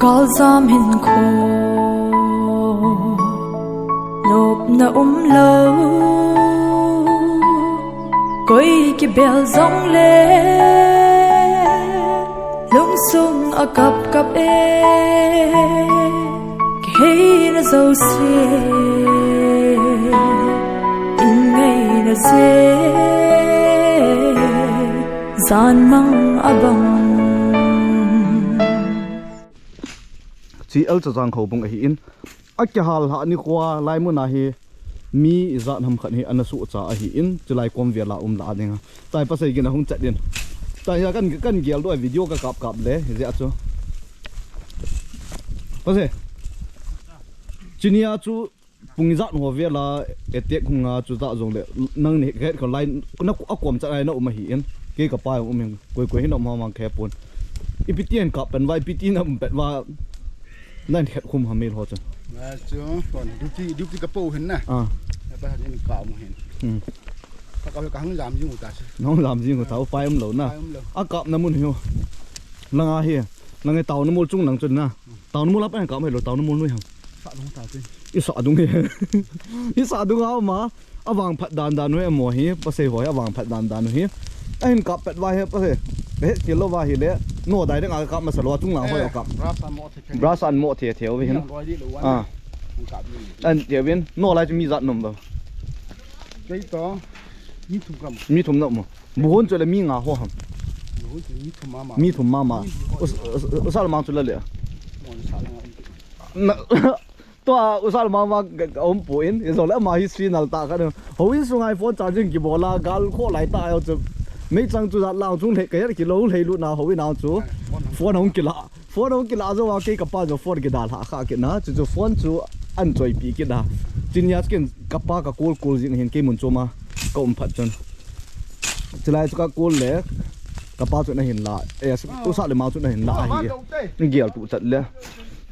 gal zam hin kho nop na lo koi ki bel zong le lung sung a kap e ki hey na zo se in ngai na se zan mang abang chỉ ở chỗ giang khẩu bung ấy in, ác cái hal hạ ni qua lại muốn na hi mi zat ham khẩn hi anh su cha hi in chỉ lại công việc là la đinh tại pas cái nào không chạy điện tại giờ căn kiểu đôi video cái cặp lẽ gì ạ chú pas chỉ nia chú bung zat hồ việc là tiết không chú ta dùng để nâng này cái còn lại nó quam chạy này nó mà hi in cái cặp bài của mình quay nó mà kẹp buồn ipitian cặp bên vai ipitian nằm bên vaiนั่นแค่คุมหามีหอจังจ้ะก่อนดูที่กระโปรงเห็นนะแล้วไปหันเก่ามาเห็นถ้าเก่าก็หันลามยิ่งกว่าน้องลามยิ่งกว่าเต่าไฟมันเหลวนะอากาศน้ำมันเหี่ยวลังอาเฮียลังไอเต่าน้ำมันจุ่งหลังจนนะเต่าน้ำมันรับไปเก่าไม่หลวเต่าน้ำมันด้วยหังสะดุ้งเต่าจริงอีสะดุ้งเฮียอีสะดุ้งเอามาอวางผัดดานด้วยหมอเฮียภาษาหัวอวางผัดดานเฮียไอ้เห็นกับเป็ดไว้เฮียภาษาเฮ้ยกิโลว่าเฮียเลยโน่ได้ได้งานกับมาสลัวจุ่งหลังห้อยกับบราสันโมเทียวไปเห็นอันเดี๋ยวเว้นโน่อะไรจะมีจัดนมบ่ไอ้ต่อมีถุงนมบุญจุดเลยมีงาหัวหำมีถุงมาอุตส่าห์มาจุดเลยตัวอุตส่าห์มาอมปุ๋ยนี่ส่งแล้วมา history นั่นตากันเขาวิ่งส่งไอโฟนจ่ายจริงกี่บอลละกาลโคไหลตายเอาจะไม่จังจุดลาวจุงเทก็ยังกิโลเลยลุนาเขาวิ่งเอาจูฟอนของกิลาจะว่าเกี่กับป้าจะฟอนกิดาหาข้ากินนะจู่ฟอนจูอันจอยปีกิดาจินยาสกินกับป้ากับกูลจริงเห็นกี่มุนโจมาก็อมผัดจนจะไล่จุกกูลเล็กกับป้าจุดนั้นเห็นละอุตส่าห์เลยมาจุดนั้นเห็นละเฮียนี่เกี่ยวกูจัดเลย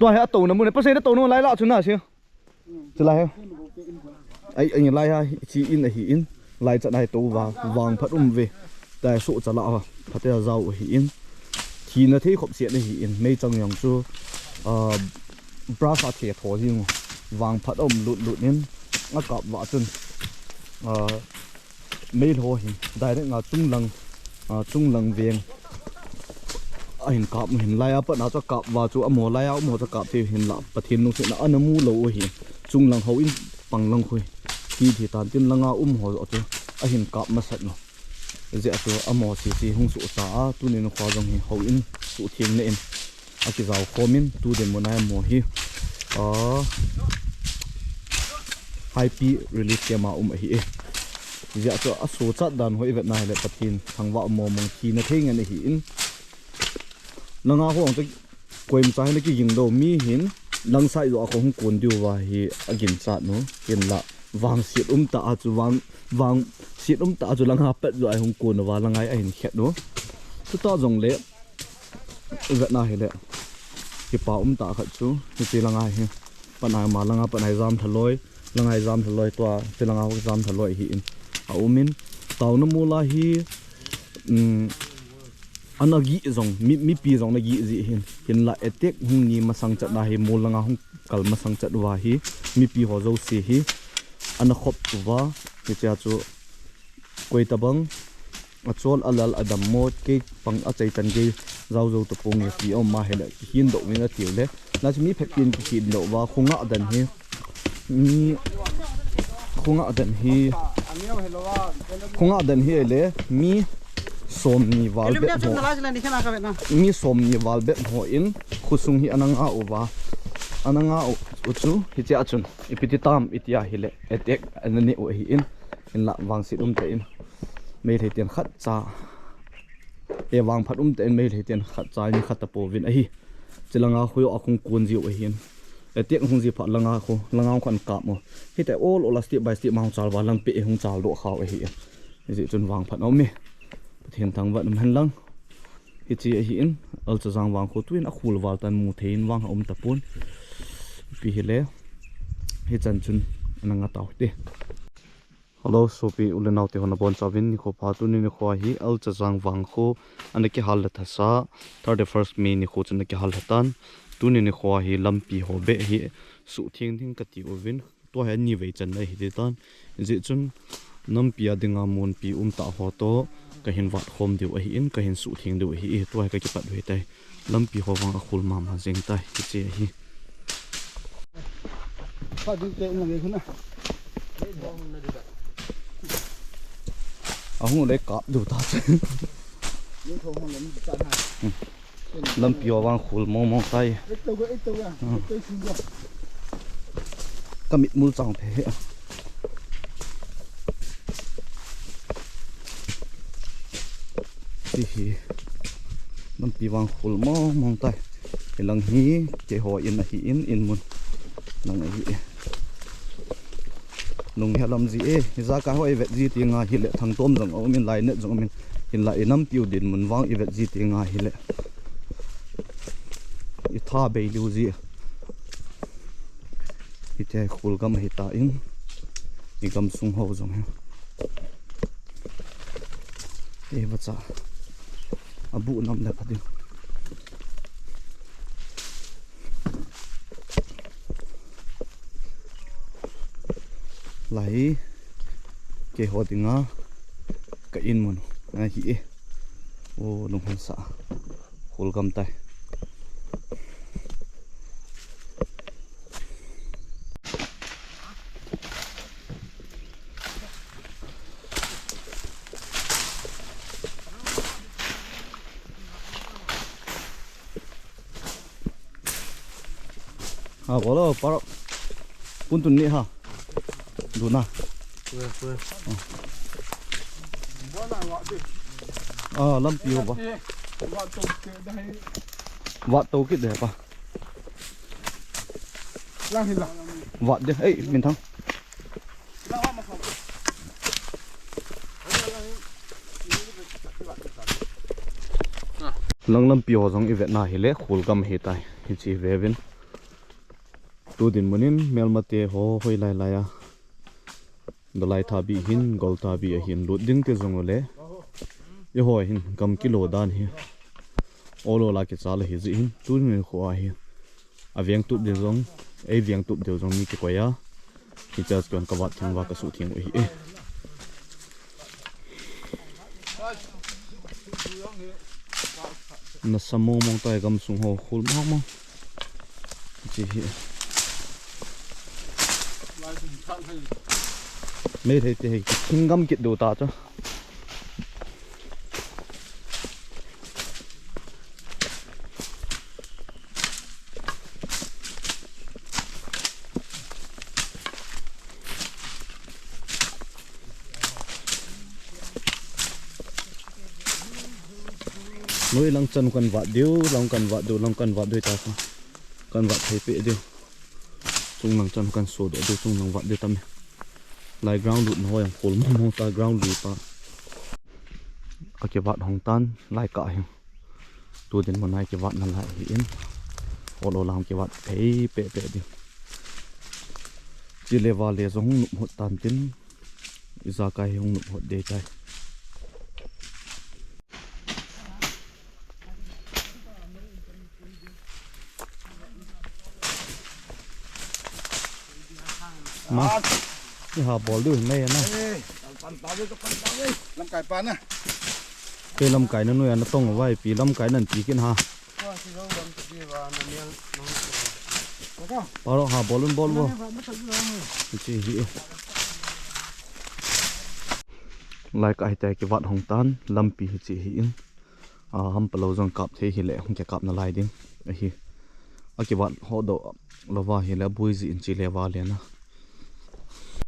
ตัวเฮียตัวน้ำมันเนี่ยเปอร์เซ็นต์ตัวนู้นไล่ละจุดน่ะเชียวจะไล่ไอ้ยังไล่ฮะชีอินไอ้หินไล่จัดไอ้ตัววางผัดเวแต่สุจะละผัดเตะเจ้าหินทีนาที่ขบเสียในหินไม่จังอย่างจู่บราซาเทียทอยิงวางผัดหลุดนี้งัดกับว่าจนไม่โหหินได้ได้งาจุงลังเวียงเห็นกับเห็นไล่ปะน่าจะกับว่าจู่หมอไล่หมอจะกับที่เห็นละปะทินลงเสียนะอันนั้นมูเหลวหินจุงลังเขาอินปังลังคุยที่ตานจินลังหัวจู่เห็นกับมาสัตว์เนาะเจ้าตัวอมอสีหงสุตาตุนินขวาจงหิเขาอินสุเทียงเล่นอากิจาวคอมินตูเดนมนายหมอฮีไฮปีรีลิสเกมาฮีเจ้าตัวอสูจัดดันหัวอีเวนต์นายเลยปะทินทางว่ามองทีนาเท่งกันหินลังอาของจะกวยมใจนักยิงโดมีหินลังใส่ตัวของกุนดิวว่าฮีอากินจัดเนาะกินละวางเสียดตาจูวางเสียดตาจูลังหาเป็ดด้วยของกุนว่าลังไงเห็นแค่เนาะทุกตาจงเละอีเวนต์นายเลยที่ป่าตาขัดจูที่ลังไงปัญหามาลังปัญหาจามทะลอยลังไงจามทะลอยตัวที่ลังไงจามทะลอยหินเอามินเต่าน้ำมูลาฮีอันนั้นกี่จงมีปีจงนั้นกี่สิเห็นละเอติกหุ่นนี้มาสังจัดได้มูลงาหุ่นกัลมาสังจัดว่าฮีมีปีหัวเจ้าสีฮีอันนั้นขบตัวที่จะจู่กุยตะบังอัจฉริยะอดัมโมดเกปังอัจฉริยะเกเจ้าตะปงเสียออกมาเห็นละหินดอกมีนาทีเลยน่าจะมีเพชรปีนหินดอกว่าคงอัดันฮีมีคงอัดันฮีเลยมีสมนีวาลเบตมีสมนีวาลเบตหัวอินคุซุงฮีอันงาอุอุจูฮิเจอาจุนอิปิติตามอิติยาฮิเลเอเต็กอันนี้อุฮีอินละวางสิเตอินไม่ได้เตียนขัดจ้าวางพัดเตอินไม่ได้เตียนขัดจ้านี่ขัดตะโปวินไอ้จะลังอาคุยอาคงกวนจิวไอ้หินเอเต็กคงจิพัดลังอาขวัญกาบมั้งฮิแต่โอลสติบายสติมาจาลวาลังเปะคงจาลโลขาวไอ้หินนี่จนวางพัดเอาเมเห็นทางวัดมันลังฮิจีหินอัลจะจังวางโคตุนอคูลวาลตันมูเทนวางตะปูนปีเฮเลฮิจันจุนนังตาวเดฮัลโหลสุปีอุลนาวเตหนบอนซาวินนิโคพาตุนินิโคฮีอัลจะจังวางโคอันนี้ฮัลลัทซา31 เมนิโคจุนนี้ฮัลลัตัน Tunin khwa hi lampi ho be hi su thing thing ka ti ovin to ha ni ve chan lai hi tan je chun nampi adinga mon pi ta ho to ka hin wat khom deu a hi in ka hin su thing deu hi to ha ka ki pat ve tai lampi ho wang a khul ma ma jeng tai ki che hi Phát đi tệ là người khốn à. Ông lấy cọp đủ ta chứ. Nhưng không không lấy chặn hả? Lâm piò vang khul mong tay. Ít đâu à, ít đâu xin được. Cái mịt mũi tròng thế. Thì lâm piò vang khul mong tay. Cái lần hí cái họ in là hí in mun. Lần này hí. Nung heo làm gì ra cả hỏi vật gì tiếng hi lệ thằng tôm rằng ông mình lại nữa rằng mình hiện lại năm tiêu điện mình vang vật gì tiếng hi lệ tha bể lưu gì thì thế khul gam hi ta in thì gam sung hậu rằng heo vật啥abu nam là phát đi lại cái hồ tiếng á cái in mình này hi ô nông hành xã khul gam tay à có đâu bảo pun tuần nè ha đủ na lâm piêu ba vợ tàu cái đẹp à vợ đi ấy mình thắng lăng lâm piêu giống như vậy này lẽ khul gam hết tai thì chỉ về bên tu din munin Melma te ho hoi lai lai a dolai tha bi hin gol tha bi hin lut ding te zong le ye hoi hin kam kilo dan hi olo la ke chal hi ji hin tu ni khwa hi aviang tup de zong e viang tup de zong ni ke koya ki chas kon ka wat thang wa ka su thing hi e na samo mong tai gam sung ho khul ma ma ji hi mấy thầy thì kinh ngâm kịch đồ ta cho nuôi lăng chân cần vặt điếu lăng cần vặt đồ lăng cần vặt đôi ta không cần vặt thấy bệ điếu chung lăng chân cần sổ đổ đồ chung lăng vặt đôi tâm lại ground lụt thôi khổ mong ta ground lụt ta cái vạt hồng tan lại cả hiểu tôi đến một ngày cái vạt nó lại hiển ô lô làm cái vạt thấy bể đi chỉ lê vào lê giống nụ hột tan tin ra cái hông nụ hột đề tay mà cái hà bỏ lưỡi này nè làm cải pan à cái lâm cái nó nuôi nó tông ở vai vì lâm cái nền tí kia ha bảo hà bỏ luôn vô chị gì lại cái tay cái vạt hồng tan lâm pì chị hiển hâm lâu dòng cặp thế hi lệ không cái cặp nó lại đi hi cái vạt họ độ là vào hi là bùi gì chỉ lệ vào liền à